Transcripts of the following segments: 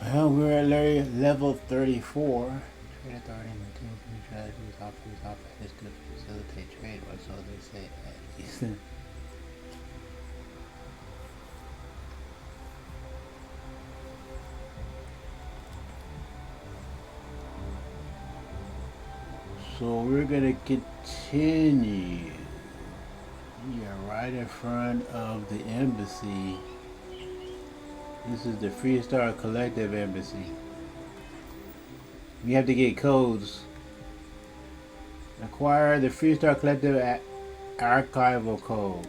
Well, we're at level 34. Trade authority maintains new strategies, offers operators to facilitate trade, or so they say at least. So we're gonna continue. Yeah, right in front of the embassy. This is the Freestar Collective Embassy. We have to get codes. Acquire the Freestar Collective archival code.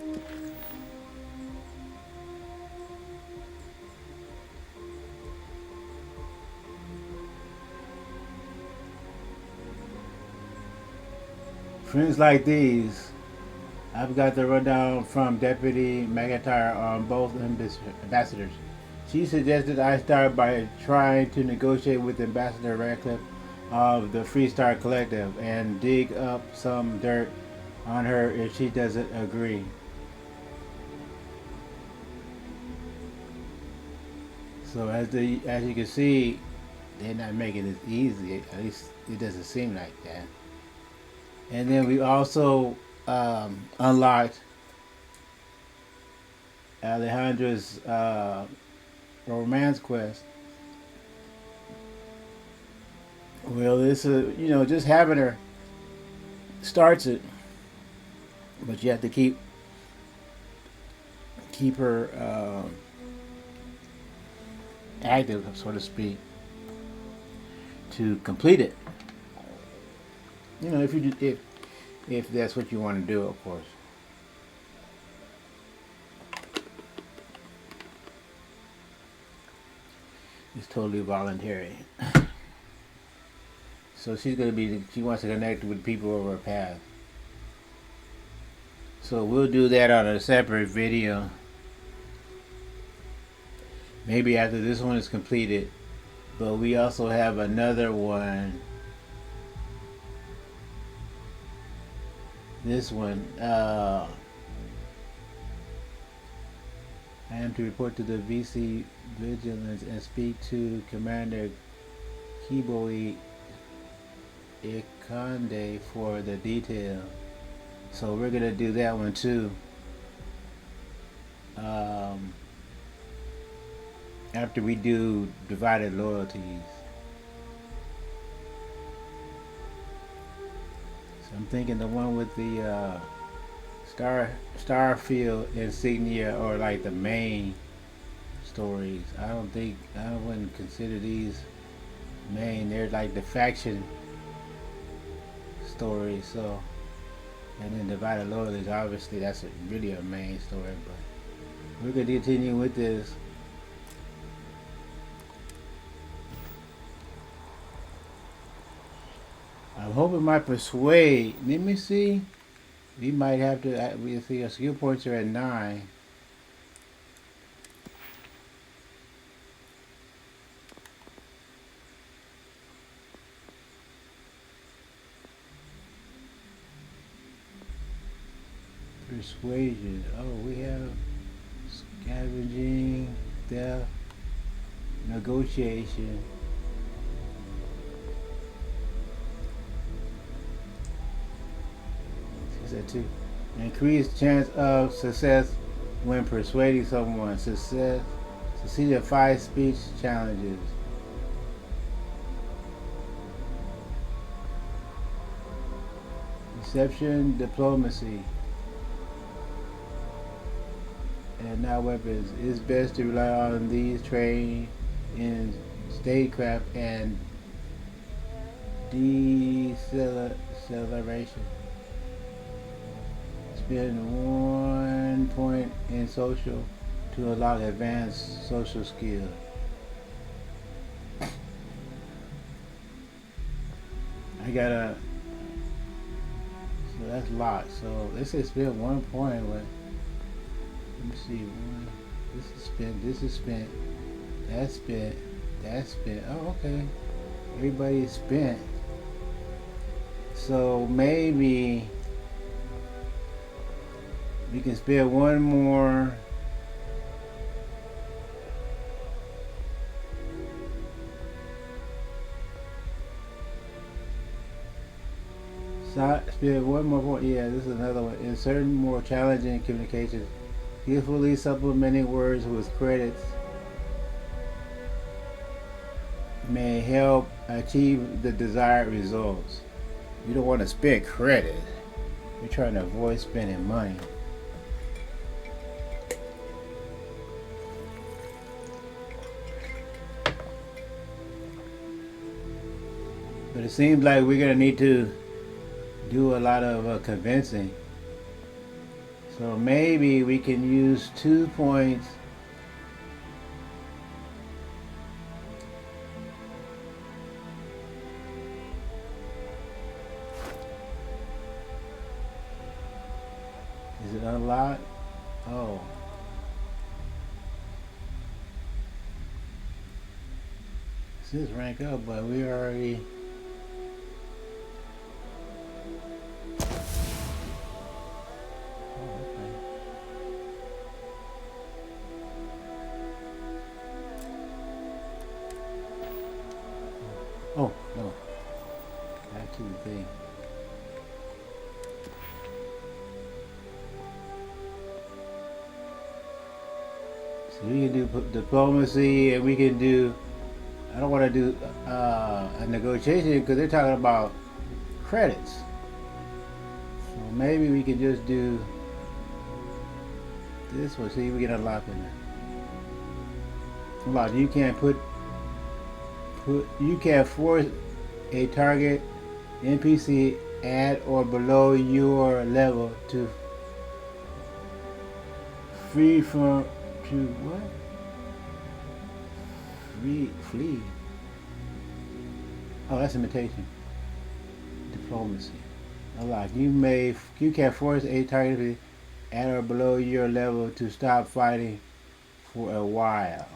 Friends like these, I've got the rundown from Deputy McIntyre on both ambassadors. She suggested I start by trying to negotiate with Ambassador Radcliffe of the Freestar Collective and dig up some dirt on her if she doesn't agree. So as you can see, they're not making it easy. At least it doesn't seem like that. And then we also unlocked Alejandra's romance quest. Well, this is just having her starts it, but you have to keep her active, so to speak, to complete it. If that's what you want to do, of course. It's totally voluntary. So she wants to connect with people over a path. So we'll do that on a separate video. Maybe after this one is completed. But we also have another one. This one, I am to report to the VC Vigilance and speak to Commander Kiboi Ikande for the detail. So we're gonna do that one too. After we do divided loyalties. So I'm thinking the one with the Starfield insignia or like the main stories. I wouldn't consider these main. They're like the faction stories. So, and then divided loyalties. Obviously, that's really a main story. But we're gonna continue with this. I'm hoping my persuade. Let me see. We might have to. We see our skill points are at 9. Persuasion. Oh, we have scavenging, theft, negotiation. Is that too? Increased chance of success when persuading someone. Succeed at 5 speech challenges. Deception, diplomacy, and now weapons. It's best to rely on these trained in statecraft and deceleration. Spend 1 point in social to unlock advanced social skills. I gotta. So that's locked. So they say spend 1 point. Let me see. This is spent. This is spent. That's spent. That's spent. Oh, okay. Everybody's spent. So maybe we can spare one more Spirit, one more point. Yeah, this is another one. In certain more challenging communications, skillfully supplementing words with credits may help achieve the desired results. You don't want to spend credit. You're trying to avoid spending money. But it seems like we're going to need to do a lot of convincing. So maybe we can use 2 points. Is it unlocked? Oh. This is rank up, but we already... Oh, no. Back to the thing. So we can do diplomacy, and we can do... I don't want to do a negotiation because they're talking about credits. So maybe we can just do this one. See if we can unlock in there. Unlock. You can't you can't force a target NPC at or below your level to flee. Oh, that's imitation. Diplomacy. Unlock. You can force a target at or below your level to stop fighting for a while.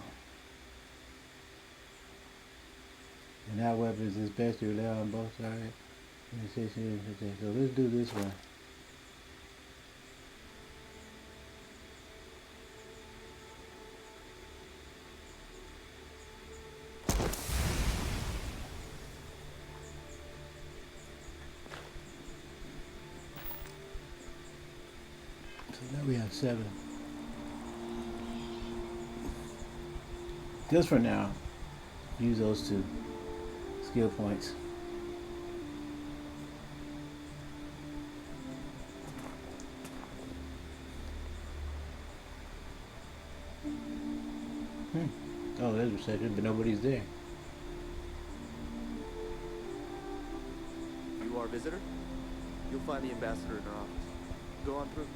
And that weapons is best to rely on both sides. So let's do this one. So now we have 7. Just for now, use those 2 skill points. Oh, there's reception, but nobody's there. You are a visitor? You'll find the ambassador in our office. Go on through.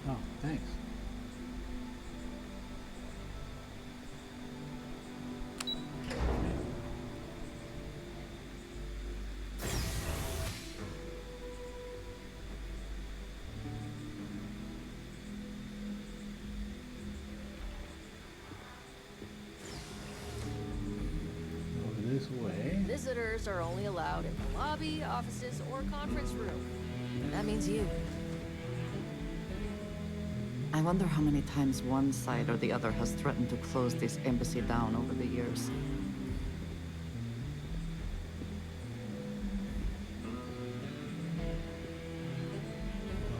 Oh, thanks. This way. Visitors are only allowed in the lobby, offices, or conference room. That means you. I wonder how many times one side or the other has threatened to close this embassy down over the years.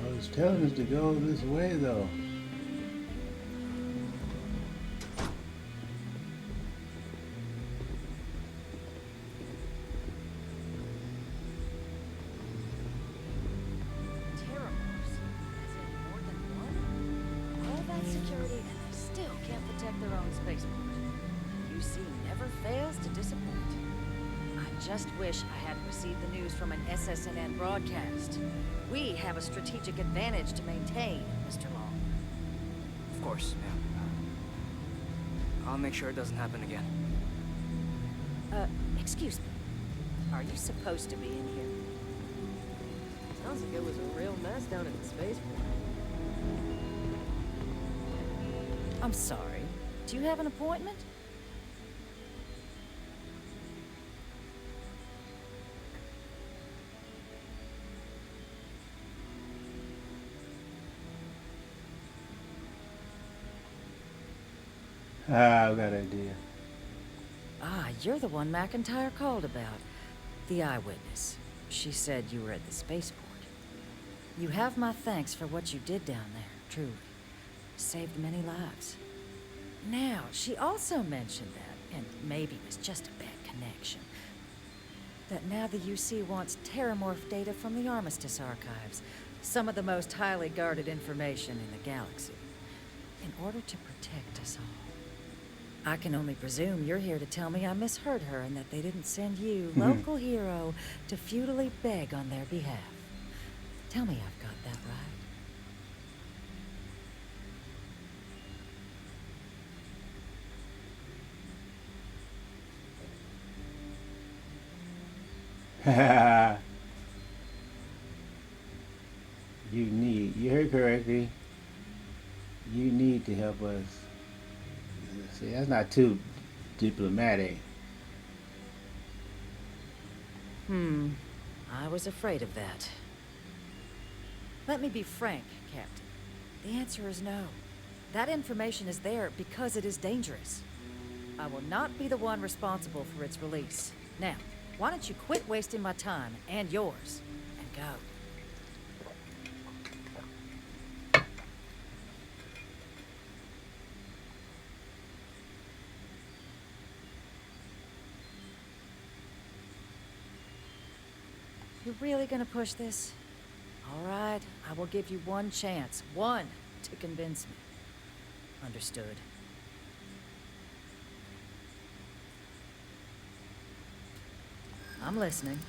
Well, it's telling us to go this way, though. Just wish I had received the news from an SSNN broadcast. We have a strategic advantage to maintain, Mr. Long. Of course, ma'am. I'll make sure it doesn't happen again. Excuse me. Are you supposed to be in here? Sounds like it was a real mess down at the spaceport. I'm sorry. Do you have an appointment? I've got an idea. Ah, you're the one McIntyre called about. The eyewitness. She said you were at the spaceport. You have my thanks for what you did down there, truly. Saved many lives. Now, she also mentioned that, and maybe it was just a bad connection, that now the UC wants terramorph data from the Armistice archives, some of the most highly guarded information in the galaxy, in order to protect us all. I can only presume you're here to tell me I misheard her and that they didn't send you, local hero, to futilely beg on their behalf. Tell me I've got that right. You heard correctly. You need to help us. See, that's not too diplomatic. I was afraid of that. Let me be frank, Captain. The answer is no. That information is there because it is dangerous. I will not be the one responsible for its release. Now, why don't you quit wasting my time and yours and go? You're really gonna push this? All right, I will give you one chance. One to convince me. Understood. I'm listening.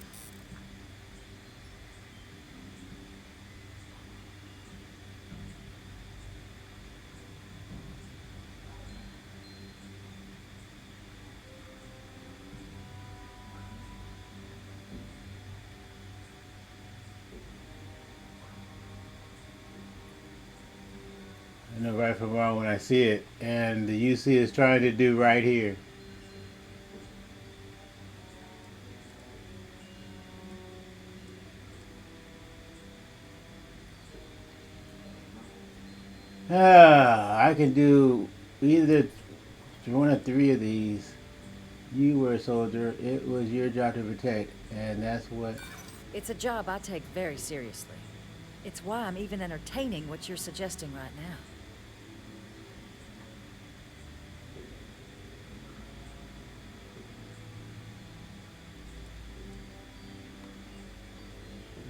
I know right from wrong when I see it, and the UC is trying to do right here. I can do either one of three of these. You were a soldier. It was your job to protect, and that's what... It's a job I take very seriously. It's why I'm even entertaining what you're suggesting right now.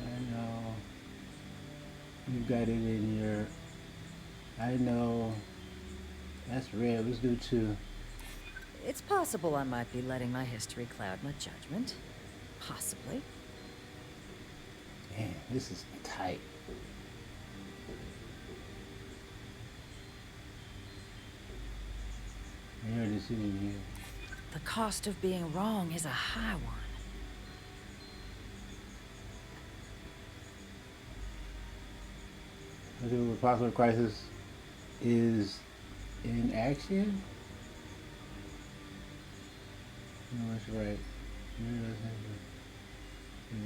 I know. You've got it in your... I know. That's red. Let's do two. It's possible I might be letting my history cloud my judgment. Possibly. Man, this is tight. Your decision here. The cost of being wrong is a high one. A possible crisis is in action? No, that's right.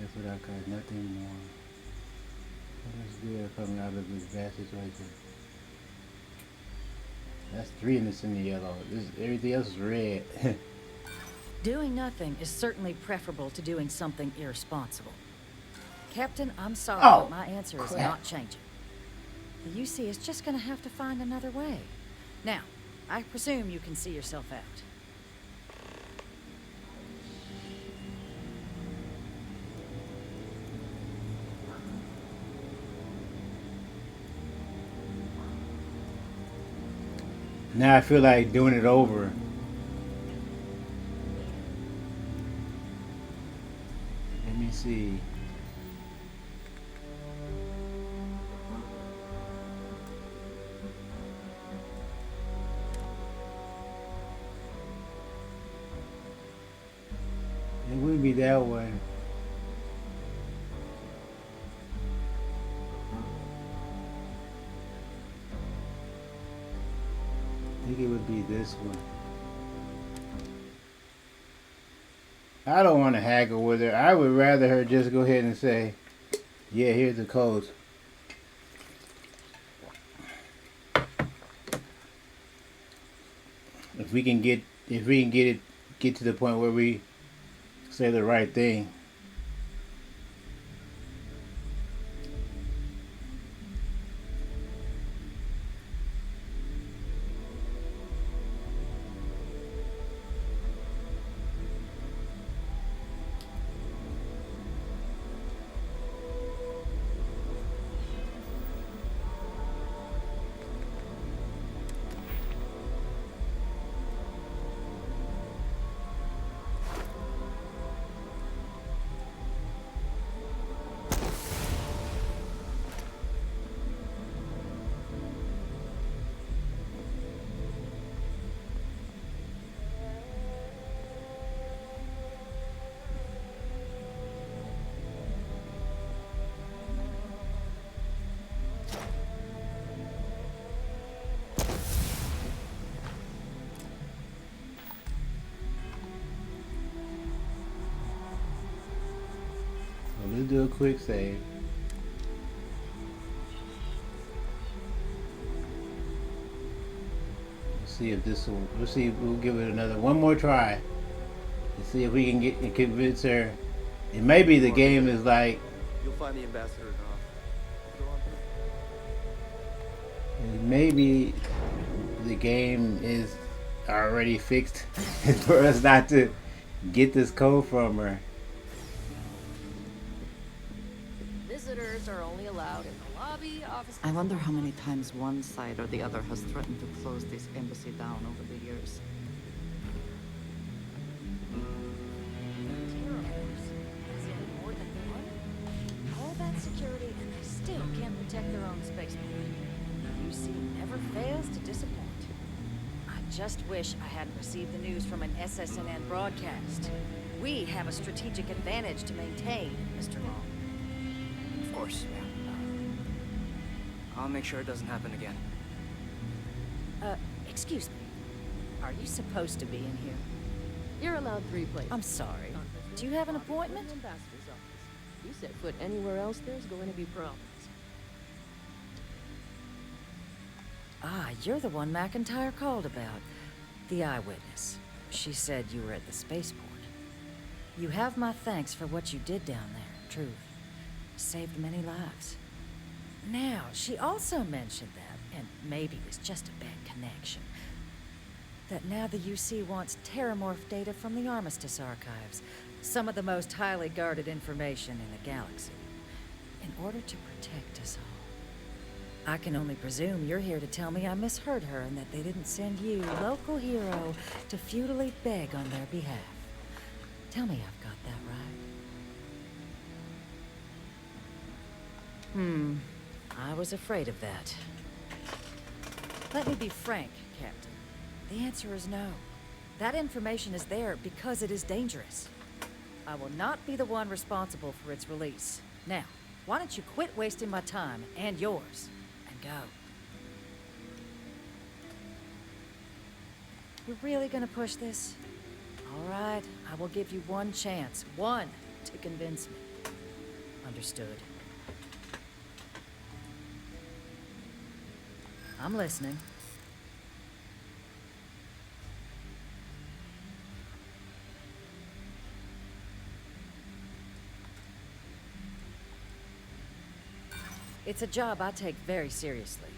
That's what I got. Nothing more. What is good coming out of this bad situation? That's three in this in the yellow. Everything else is red. Doing nothing is certainly preferable to doing something irresponsible. Captain, I'm sorry, but my answer is not changing. The UC is just gonna have to find another way. Now, I presume you can see yourself out. Now I feel like doing it over. Let me see. It wouldn't be that one. I think it would be this one. I don't want to haggle with her. I would rather her just go ahead and say, yeah, here's the codes. If we can get to the point where we say the right thing. let's do a quick save. Let's see if this will. We'll see if we'll give it one more try. And see if we can get and convince her. And maybe the game is like. You'll find the ambassador in her office. Go on through. And maybe the game is already fixed for us not to get this code from her. Visitors are only allowed in the lobby, office. I wonder how many times one side or the other has threatened to close this embassy down over the years. More than one? All that security and they still can't protect their own spaceport. UC never fails to disappoint. I just wish I hadn't received the news from an SSNN broadcast. We have a strategic advantage to maintain, Mr. Long. Of course, ma'am. I'll make sure it doesn't happen again. Excuse me. Are you supposed to be in here? You're allowed 3 places. I'm sorry. Do you have an appointment? The ambassador's office. You set foot anywhere else, there's going to be problems. Ah, you're the one McIntyre called about. The eyewitness. She said you were at the spaceport. You have my thanks for what you did down there, truly. Saved many lives. Now, she also mentioned that, and maybe it was just a bad connection, that now the UC wants terramorph data from the Armistice archives, some of the most highly guarded information in the galaxy, in order to protect us all. I can only presume you're here to tell me I misheard her and that they didn't send you, local hero, to futilely beg on their behalf. Tell me I've got that right. I was afraid of that. Let me be frank, Captain. The answer is no. That information is there because it is dangerous. I will not be the one responsible for its release. Now, why don't you quit wasting my time and yours, and go. You're really gonna push this? All right, I will give you one chance. One to convince me. Understood. I'm listening. It's a job I take very seriously.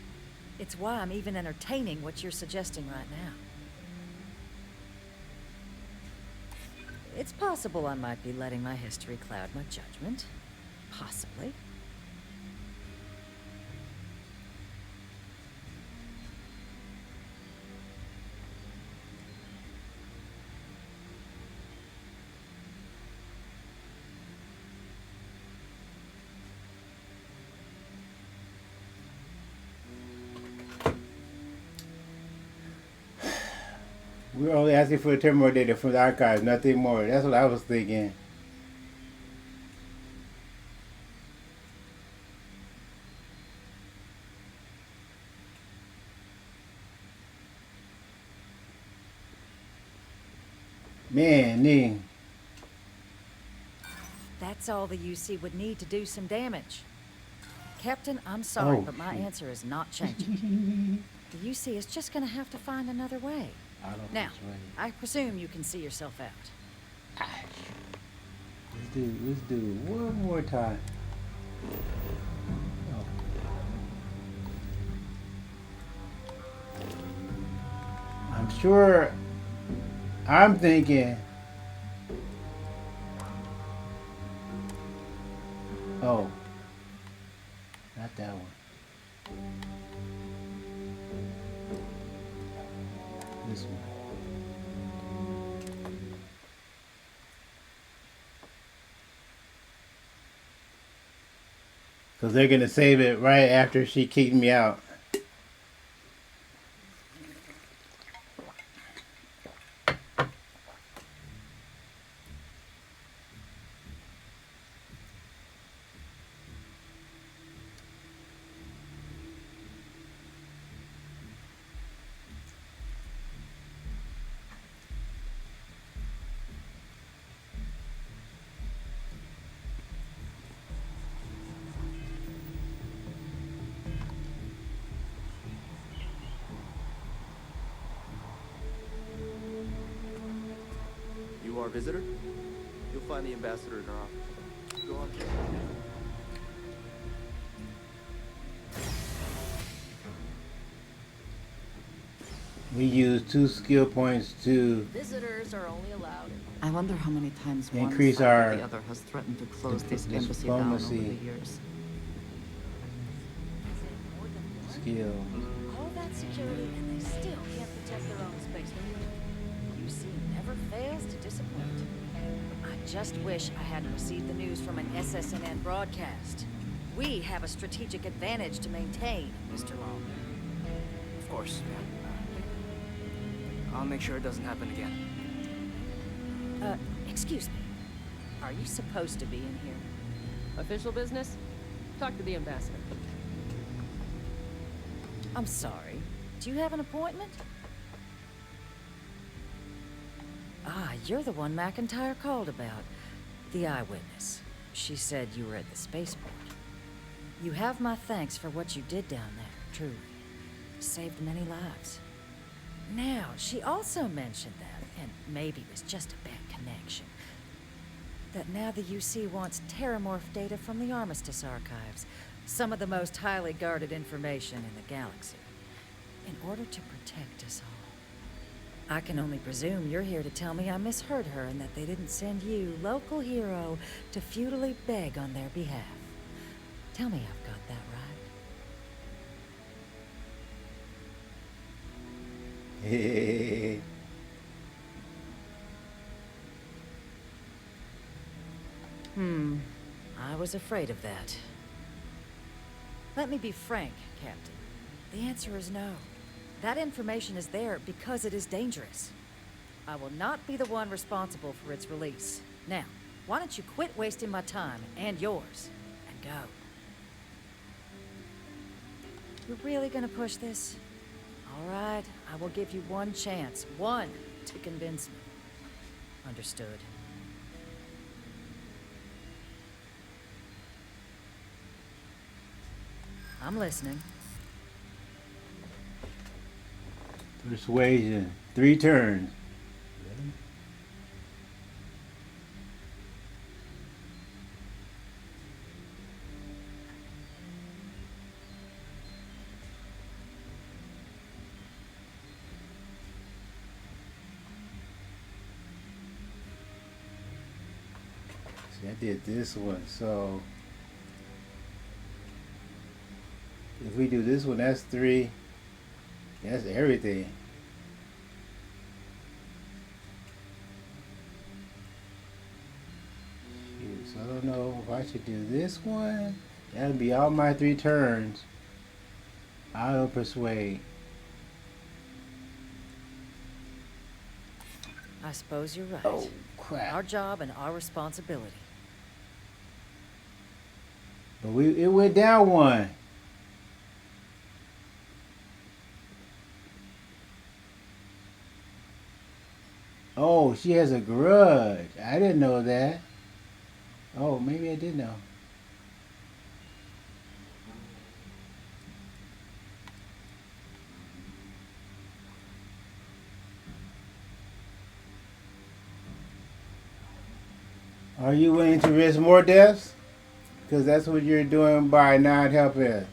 It's why I'm even entertaining what you're suggesting right now. It's possible I might be letting my history cloud my judgment. Possibly. We're only asking for the terminal data from the archives, nothing more. That's what I was thinking. Man, Ning. That's all the UC would need to do some damage. Captain, I'm sorry, Oh, but my shoot. answer is not changing. The UC is just gonna have to find another way. I don't Now, persuade. I presume you can see yourself out. Let's do it one more time. Oh. I'm sure. I'm thinking. Oh. Not that one. This one. Because they're going to save it right after she kicked me out. our visitor? You'll find the ambassador in our office. Go on through. We use 2 skill points to Visitors are only allowed. I wonder how many times Increase one side our or the other has threatened to close this embassy down over diplomacy. the years. skill. All that security, and they still can't protect their own spaceport. UC never fails to disappoint. I just wish I hadn't received the news from an SSNN broadcast. We have a strategic advantage to maintain, Mr. Long. Of course, ma'am. I'll make sure it doesn't happen again. Excuse me. Are you supposed to be in here? Official business? Talk to the ambassador. I'm sorry. Do you have an appointment? Ah, you're the one McIntyre called about. The eyewitness. She said you were at the spaceport. You have my thanks for what you did down there, truly. Saved many lives. Now, she also mentioned that, and maybe it was just a bad connection, that now the UC wants terramorph data from the Armistice archives, some of the most highly guarded information in the galaxy, in order to protect us all. I can only presume you're here to tell me I misheard her and that they didn't send you, local hero, to futilely beg on their behalf. Tell me I've got that right. I was afraid of that. Let me be frank, Captain. The answer is no. That information is there because it is dangerous. I will not be the one responsible for its release. Now, why don't you quit wasting my time and yours, and go? You're really gonna push this? All right, I will give you one chance. One to convince me. Understood. I'm listening. Persuasion. 3 turns. See, I did this one, so if we do this one, that's 3. That's everything. Shoot, so I don't know if I should do this one. That'll be all my 3 turns. I'll persuade. I suppose you're right. Oh, crap. Our job and our responsibility. But it went down 1. Oh, she has a grudge. I didn't know that. Oh, maybe I did know. Are you willing to risk more deaths? Because that's what you're doing by not helping.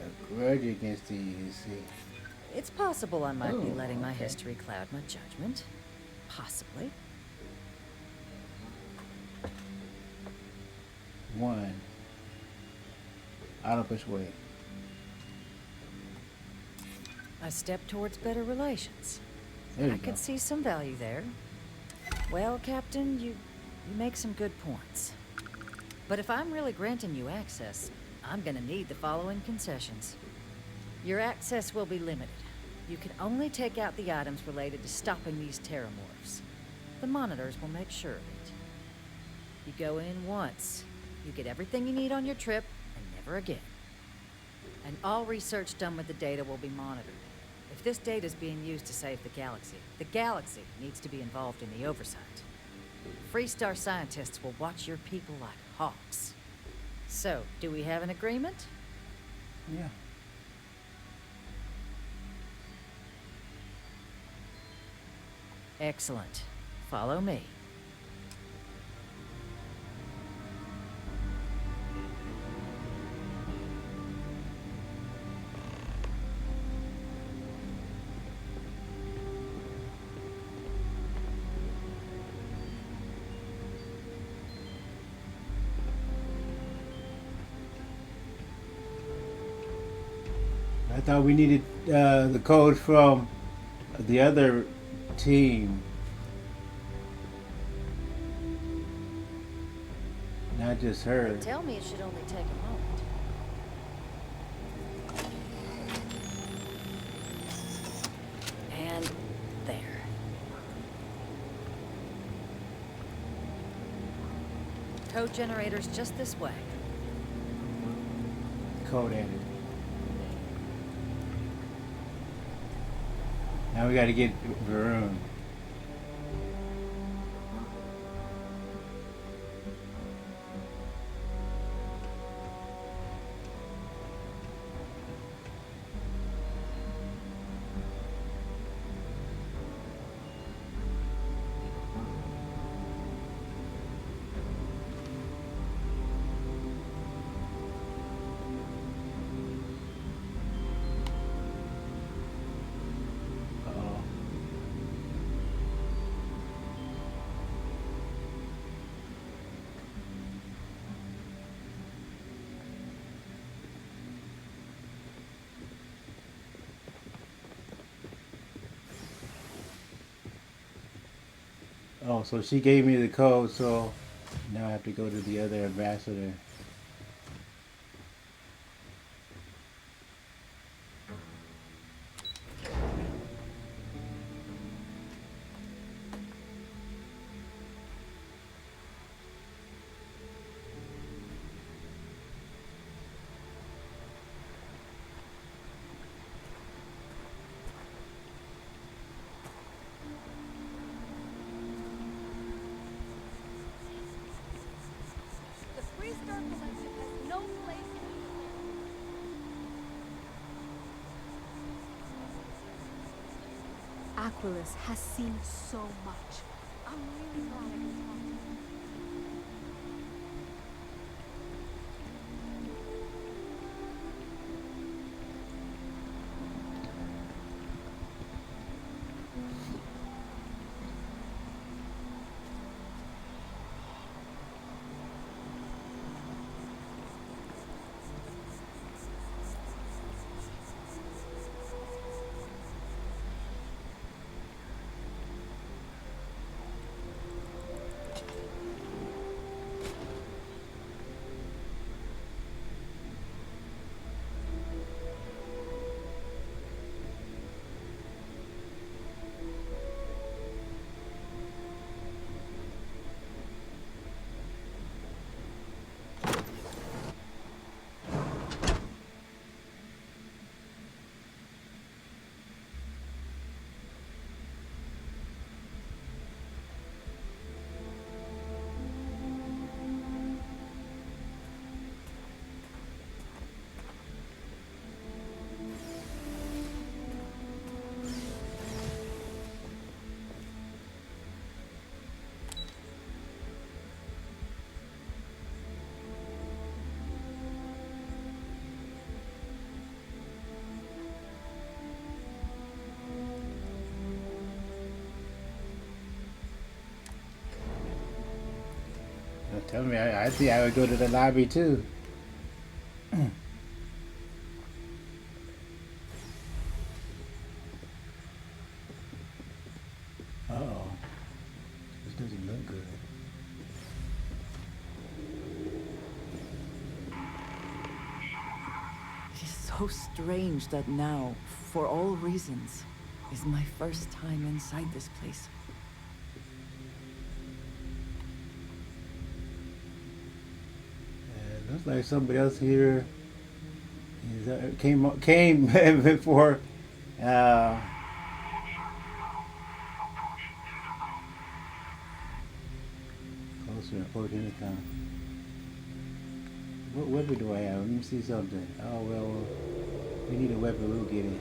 A grudge against the UC. It's possible I might be Oh, letting my okay. history cloud my judgment. Possibly. 1. Auto persuade. A step towards better relations. There you I go. could see some value there. Well, Captain, you make some good points. But if I'm really granting you access, I'm gonna need the following concessions. Your access will be limited. You can only take out the items related to stopping these terramorphs. The monitors will make sure of it. You go in once. You get everything you need on your trip, and never again. And all research done with the data will be monitored. If this data is being used to save the galaxy needs to be involved in the oversight. Freestar scientists will watch your people like hawks. So, do we have an agreement? Yeah. Excellent. Follow me. I thought we needed the code from the other team. Not just her. Tell me it should only take a moment. And there. Code generator's just this way. Code added. Now we gotta get Varun. Oh, so she gave me the code, so now I have to go to the other ambassador. The Freestar Collective has no place in Aquilus has seen so much. I'm really glad I can talk to you. Tell me, I think I would go to the lobby too. Uh-oh. This doesn't look good. It is so strange that now, for all reasons, is my first time inside this place. Looks like somebody else here came before. Closer approach intercom. What weapon do I have? Let me see something. Oh, well, we need a weapon. We'll get it.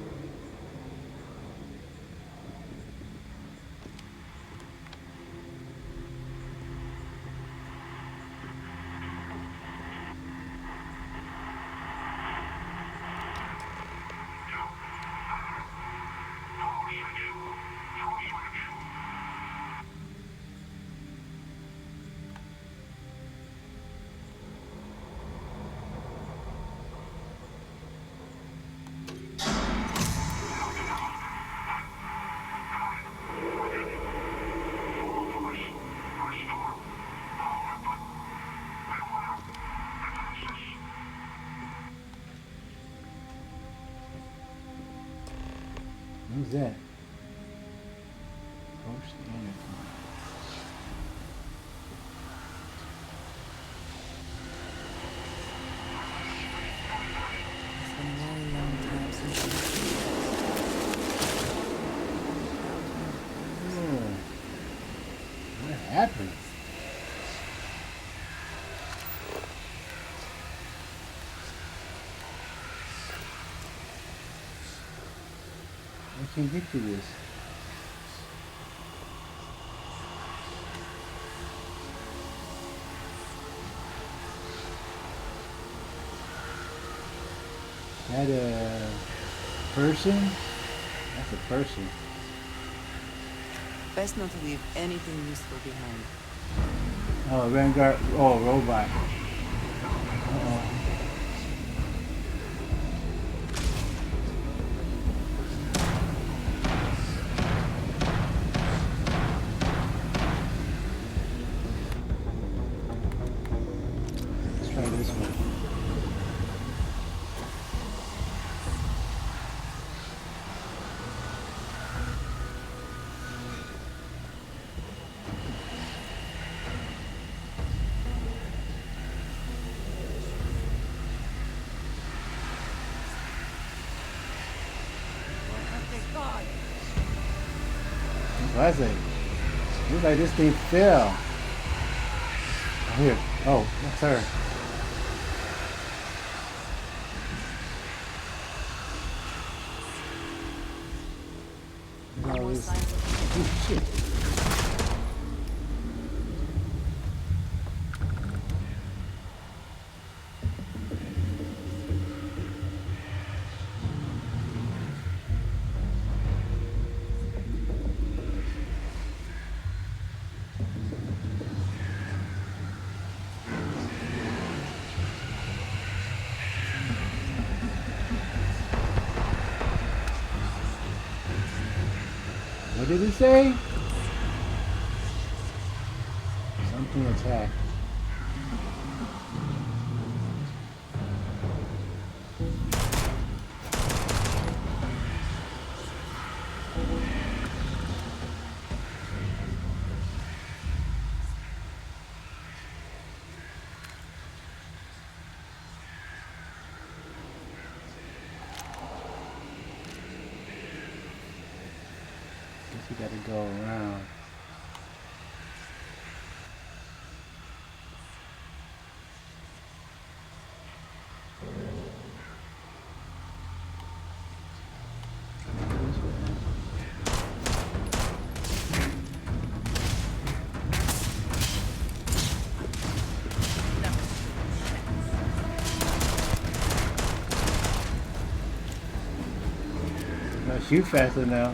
Who's that? Post intercom. It's been a very long time since Oh, what happened? I can't get to this. That a person? That's a person. best not to leave anything useful behind. Oh, Vanguard. Oh, robot. Uh-oh. Let's try this one. That's it. Looks like this thing fell. Oh, here. Oh, that's her. Look at all this. Oh, shit. What did it say? Something attacked. Guess we gotta go around. No, shoot faster now.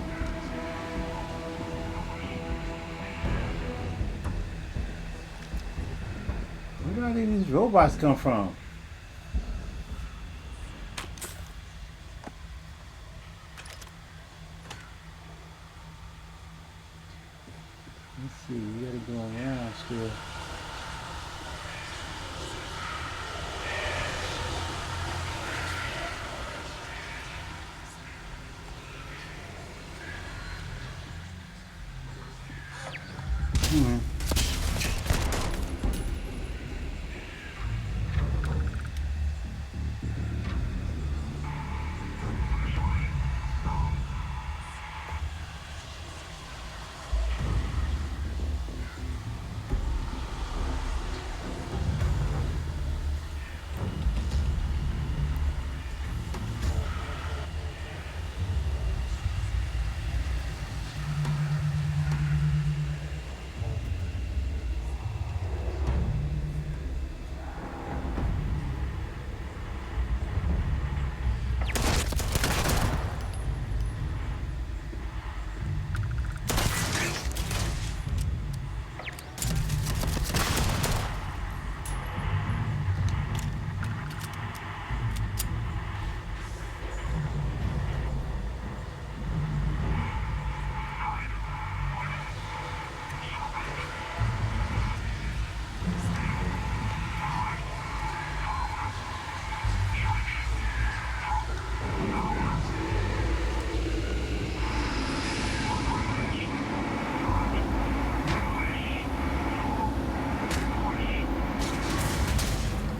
Where do all these robots come from? Let's see, we gotta go around still.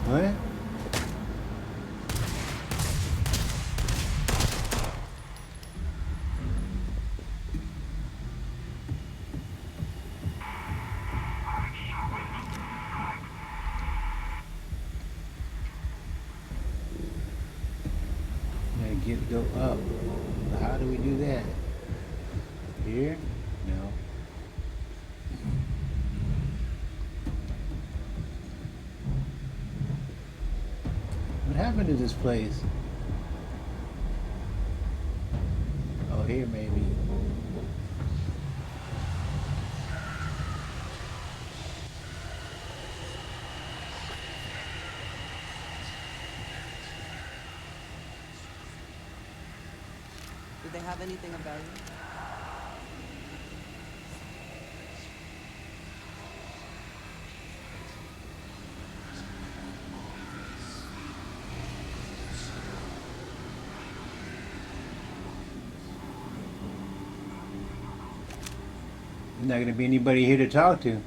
What? Go up. How do we do that? Here? No. What happened to this place? Oh, here maybe. Did they have anything of value? There's not going to be anybody here to talk to.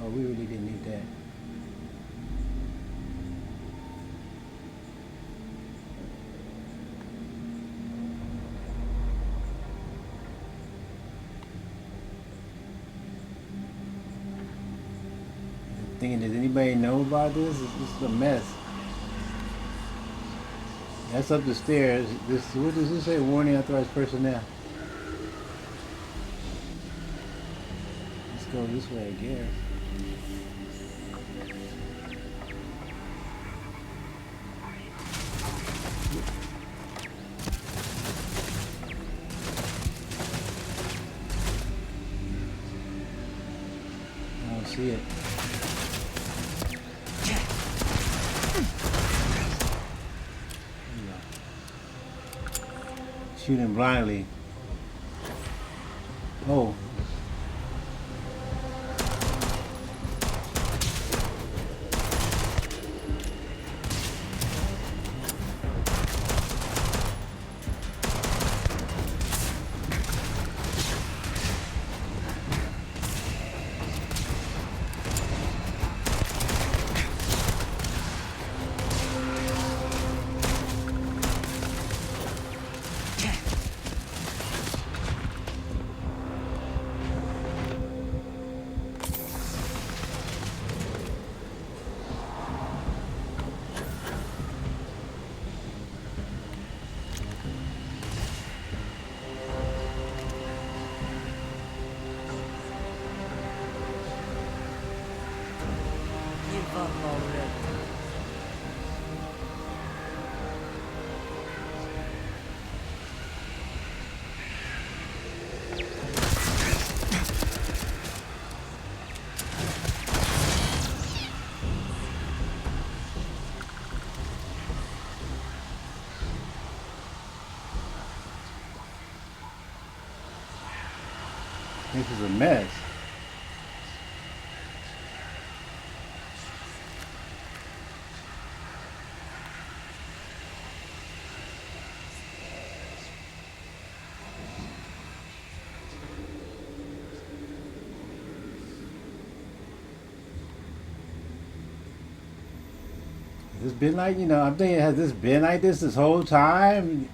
Oh, we really didn't need that. Thinking, does anybody know about this? This is a mess. That's up the stairs. What does this say? Warning authorized personnel. Let's go this way, I guess. I don't see it. Shooting blindly. Oh. This is a mess. Has this been like, I'm thinking, has this been like this whole time?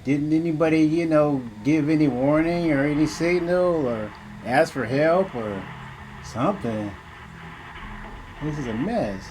Didn't anybody, give any warning or any signal or ask for help or something? This is a mess.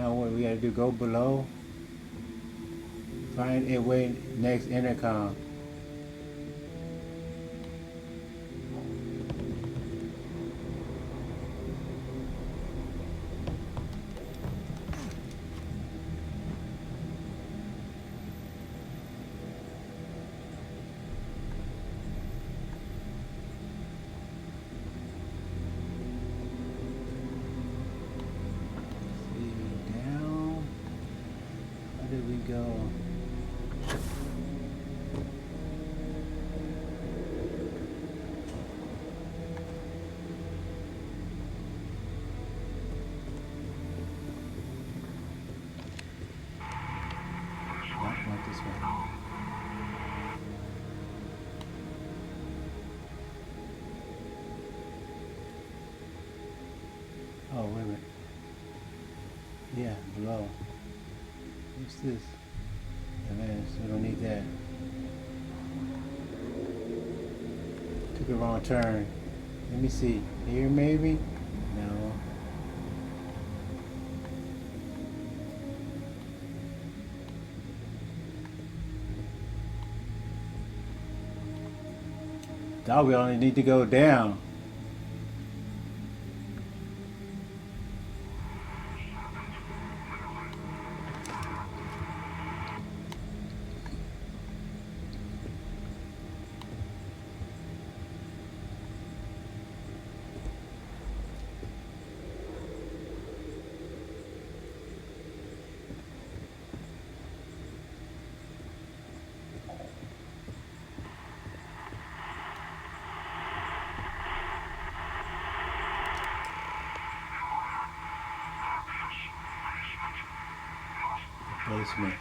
What we gotta do, go below, find a way next intercom. go. Not this way. Oh, wait a minute. Yeah, below. What's this? Advance. We don't need that. Took a wrong turn. Let me see. Here, maybe? No. Thought we only need to go down. Basement.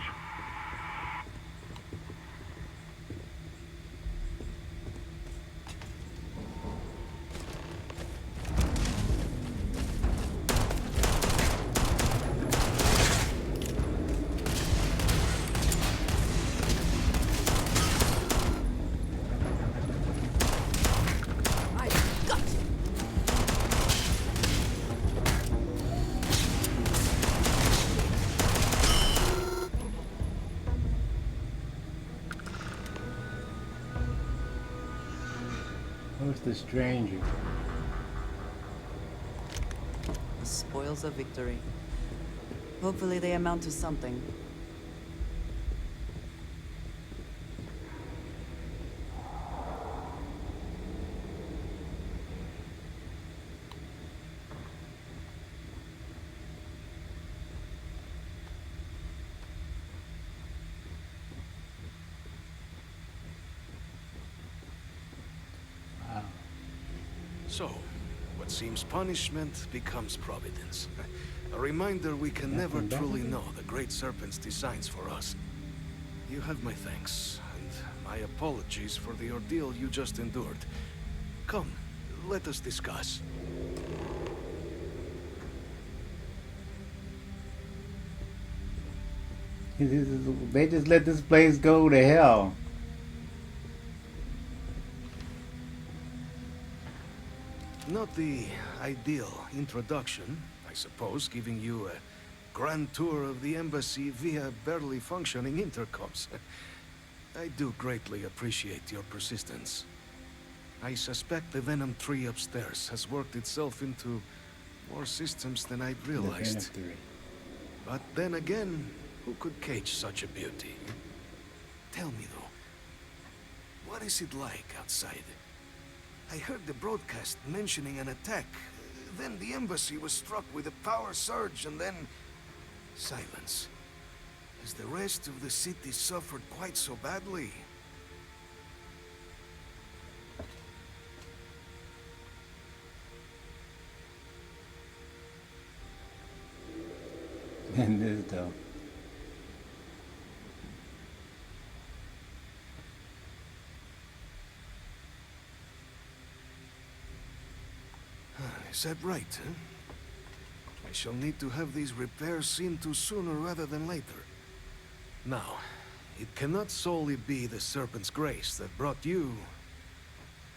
Who's the stranger? The spoils of victory. Hopefully they amount to something. So, what seems punishment becomes providence. A reminder we can never truly know the Great Serpent's designs for us. You have my thanks, and my apologies for the ordeal you just endured. Come, let us discuss. They just let this place go to hell. Not the ideal introduction, I suppose, giving you a grand tour of the embassy via barely functioning intercoms. I do greatly appreciate your persistence. I suspect the Venom tree upstairs has worked itself into more systems than I'd realized. But then again, who could cage such a beauty? Tell me though, what is it like outside? I heard the broadcast mentioning an attack. Then the embassy was struck with a power surge and then... silence. Has the rest of the city suffered quite so badly? And this though. Is that right, huh? I shall need to have these repairs seen to sooner rather than later. Now, it cannot solely be the Serpent's grace that brought you...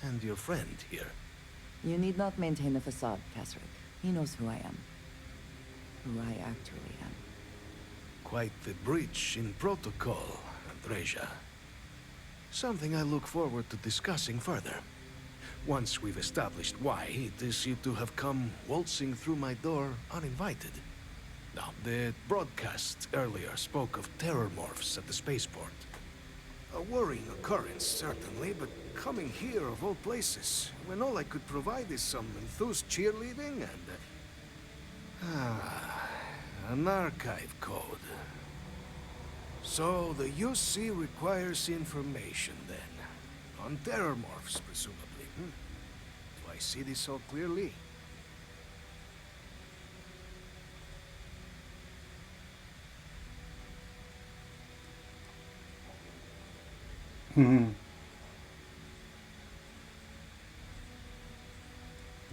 and your friend here. You need not maintain a facade, Kasric. He knows who I am. Who I actually am. Quite the breach in protocol, Andreja. Something I look forward to discussing further. Once we've established why it is you to have come waltzing through my door uninvited. Now, the broadcast earlier spoke of terror morphs at the spaceport. A worrying occurrence, certainly, but coming here of all places, when all I could provide is some enthused cheerleading and... an archive code. So the UC requires information then. On terrormorphs, presumably. Do I see this so clearly? How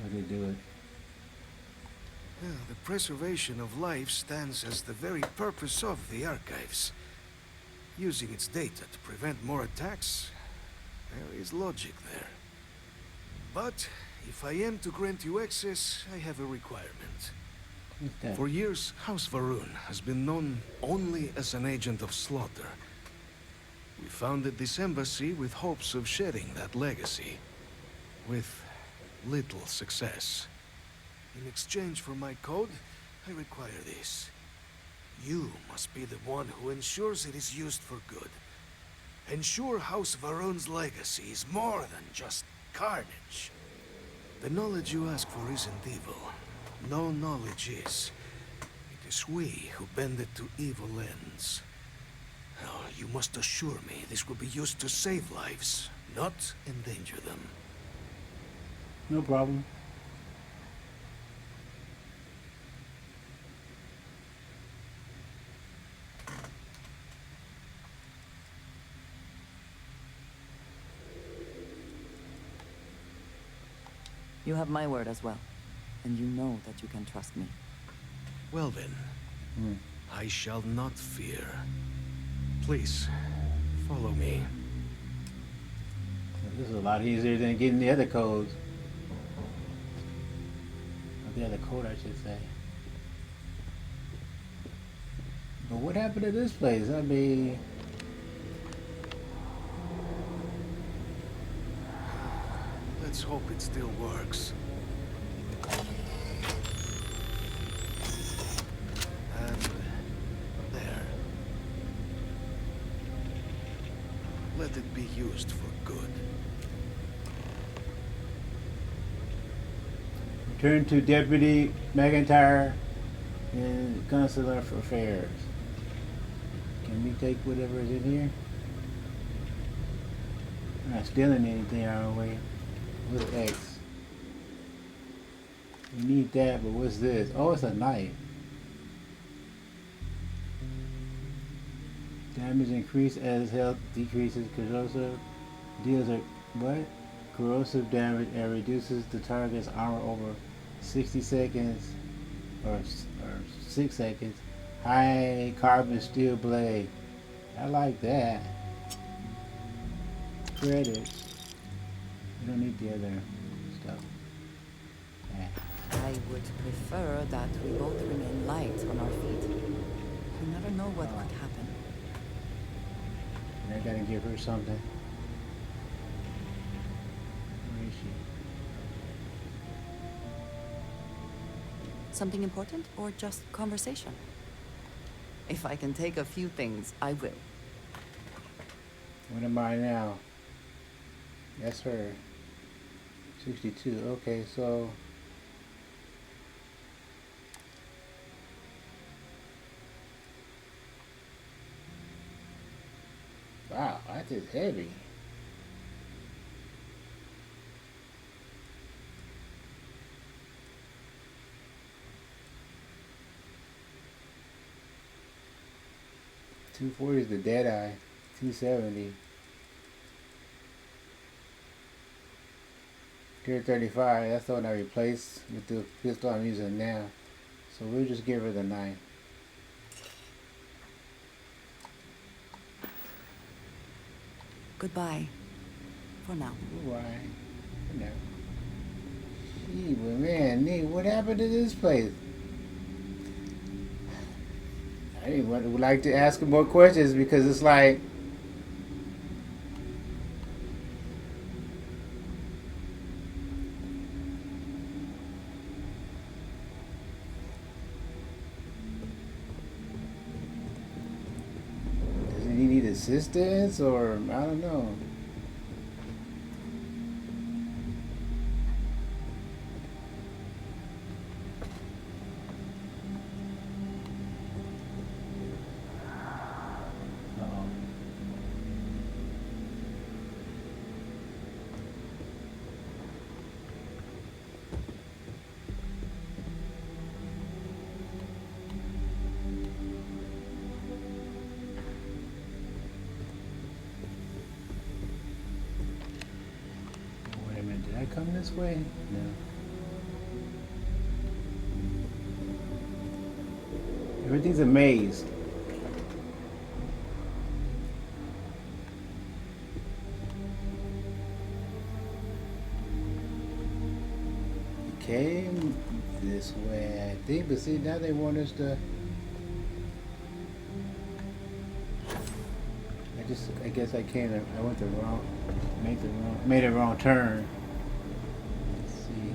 do you do it? The preservation of life stands as the very purpose of the archives. Using its data to prevent more attacks, there is logic there. But if I am to grant you access, I have a requirement. Okay. For years, House Varun has been known only as an agent of slaughter. We founded this embassy with hopes of shedding that legacy, with little success. In exchange for my code, I require this. You must be the one who ensures it is used for good. Ensure House Varun's legacy is more than just carnage. The knowledge you ask for isn't evil. No knowledge is. It is we who bend it to evil ends. Now, you must assure me this will be used to save lives, not endanger them. No problem. You have my word as well, and you know that you can trust me. Well then, I shall not fear. Please, follow me. This is a lot easier than getting the other codes. Or the other code, I should say. But what happened to this place? I mean... Let's hope it still works. And there. Let it be used for good. Return to Deputy McIntyre in Consular Affairs. Can we take whatever is in here? We're not stealing anything, are we? What's X? We need that, but what's this? Oh, it's a knife. Damage increased as health decreases. Corrosive deals a what? Corrosive damage and reduces the target's armor over 60 seconds or 6 seconds. High carbon steel blade. I like that. Credits. We don't need the other stuff. Yeah. I would prefer that we both remain light on our feet. You never know what could happen. And I gotta give her something. Where is she? Something important or just conversation? If I can take a few things, I will. What am I now? That's her. 62. Okay, so wow, that is heavy. $240 is the Deadeye. 270. Gear 35, that's the one I replaced with the pistol I'm using now. So we'll just give her the 9. Goodbye. For now. Goodbye. No. Gee, but man, Nick, what happened to this place? I would like to ask him more questions because it's like... Does he need assistance or I don't know. I come this way? No. Everything's a maze. Came this way, I think, but see, now they want us to. I guess I came. I went the wrong, made a wrong turn. Let's see,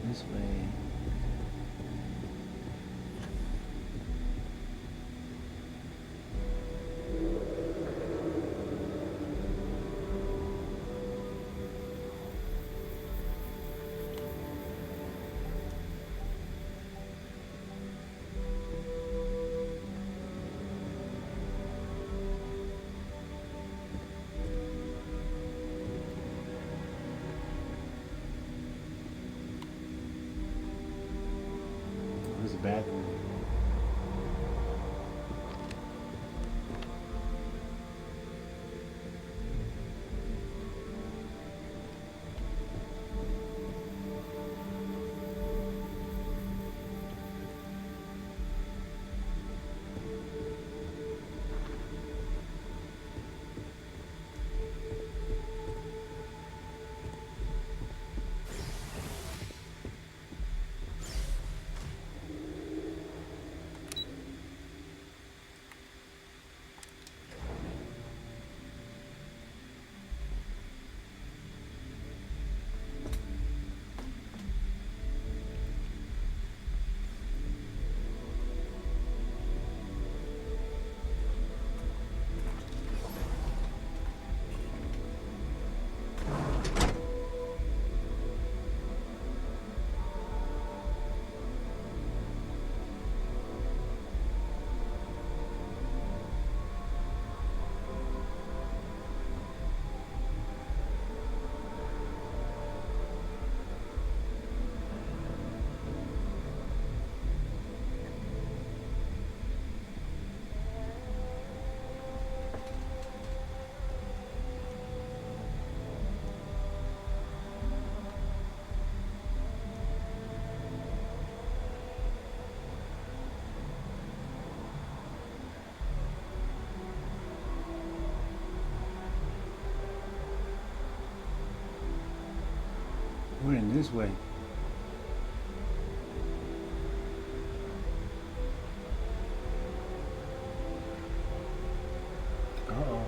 this way. Where's the bathroom? We're in this way. Uh-oh.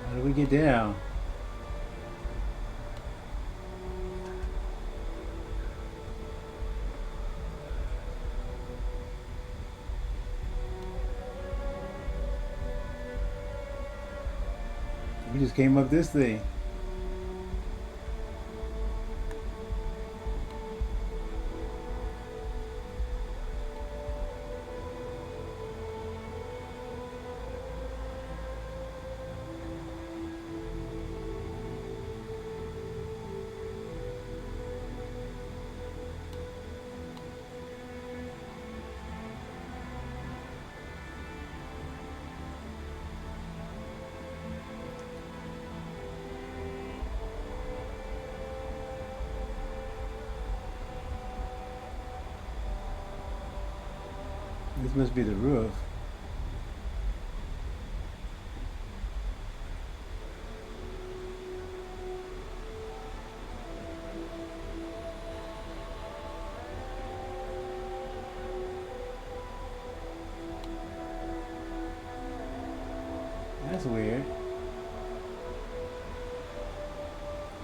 How do we get down? We just came up this thing. This must be the roof. That's weird.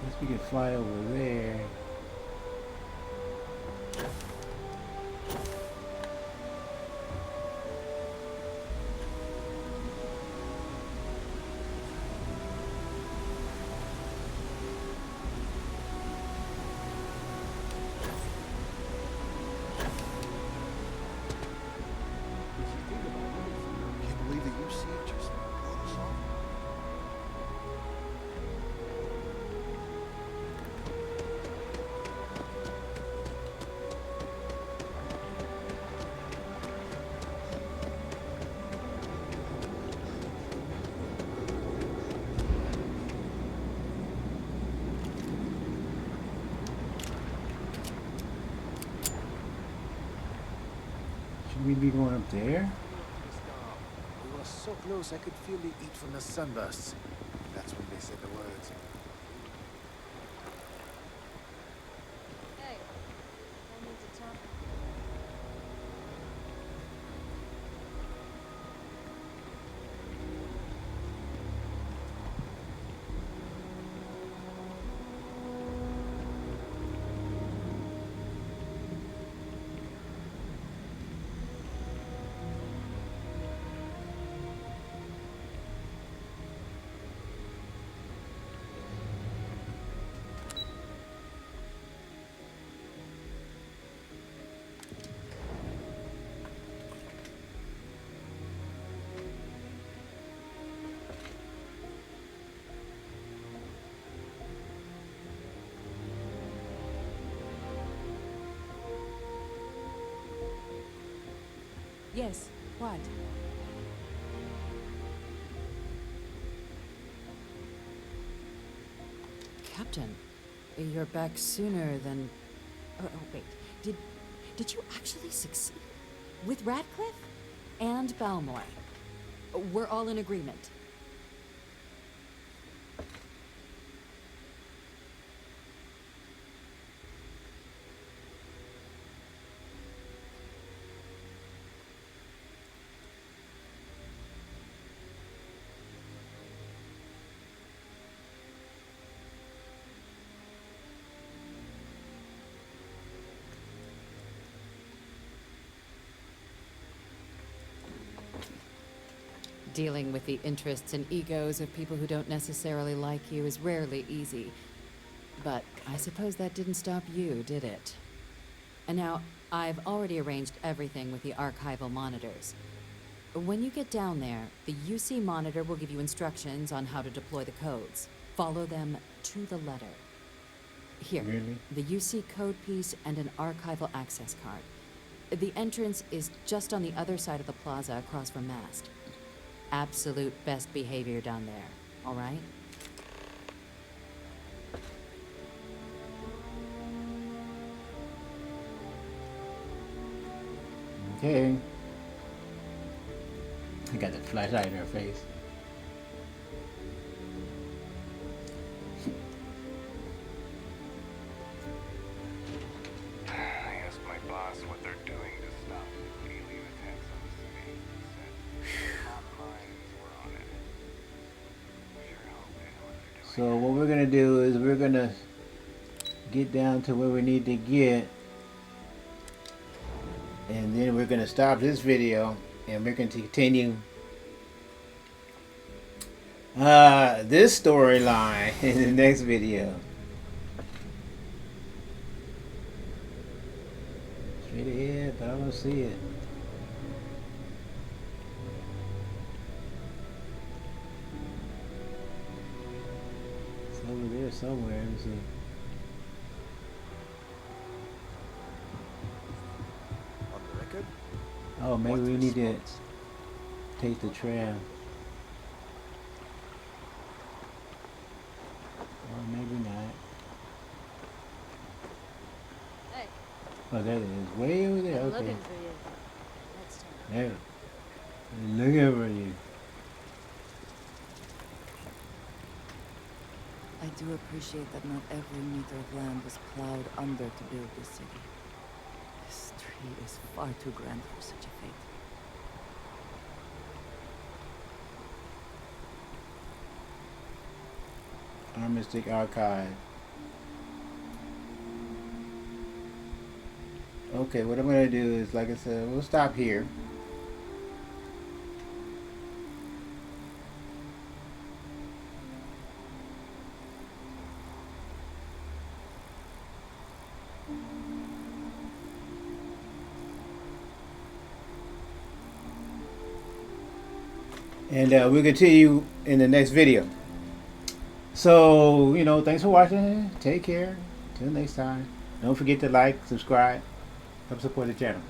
Guess we can fly over there. Should we be going up there? We were so close I could feel the heat from the sunbursts. That's when they said the words. Hey, I need to talk. Yes, what? Captain, you're back sooner than... Oh, wait. Did you actually succeed? With Radcliffe? And Balmore? We're all in agreement. Dealing with the interests and egos of people who don't necessarily like you is rarely easy. But I suppose that didn't stop you, did it? And now, I've already arranged everything with the archival monitors. When you get down there, the UC monitor will give you instructions on how to deploy the codes. Follow them to the letter. Here, Really? the UC code piece and an archival access card. The entrance is just on the other side of the plaza across from Mast. Absolute best behavior down there, all right? Okay. I got the flashlight in her face. I asked my boss what they're doing to stop alien attacks on the city. He said, top minds were on it. Sure hope they know what they're doing. So what we're gonna do is we're gonna get down to where we need to get, and then we're gonna stop this video and we're going to continue this storyline in the next video. Straight ahead, but I don't see it. It's over there somewhere. Let me see. On the record? Oh, maybe What's we need to response? take the tram. Or maybe not. Hey, Oh, there it is. Way over there. I'm Okay. looking for you. Next time. There. They're looking for you. I do appreciate that not every meter of land was plowed under to build this city. This tree is far too grand for such a fate. Armistice Archive. Okay, what I'm gonna do is, like I said, we'll stop here. And we'll continue in the next video. So, thanks for watching. Take care. Till next time. Don't forget to like, subscribe, help support the channel.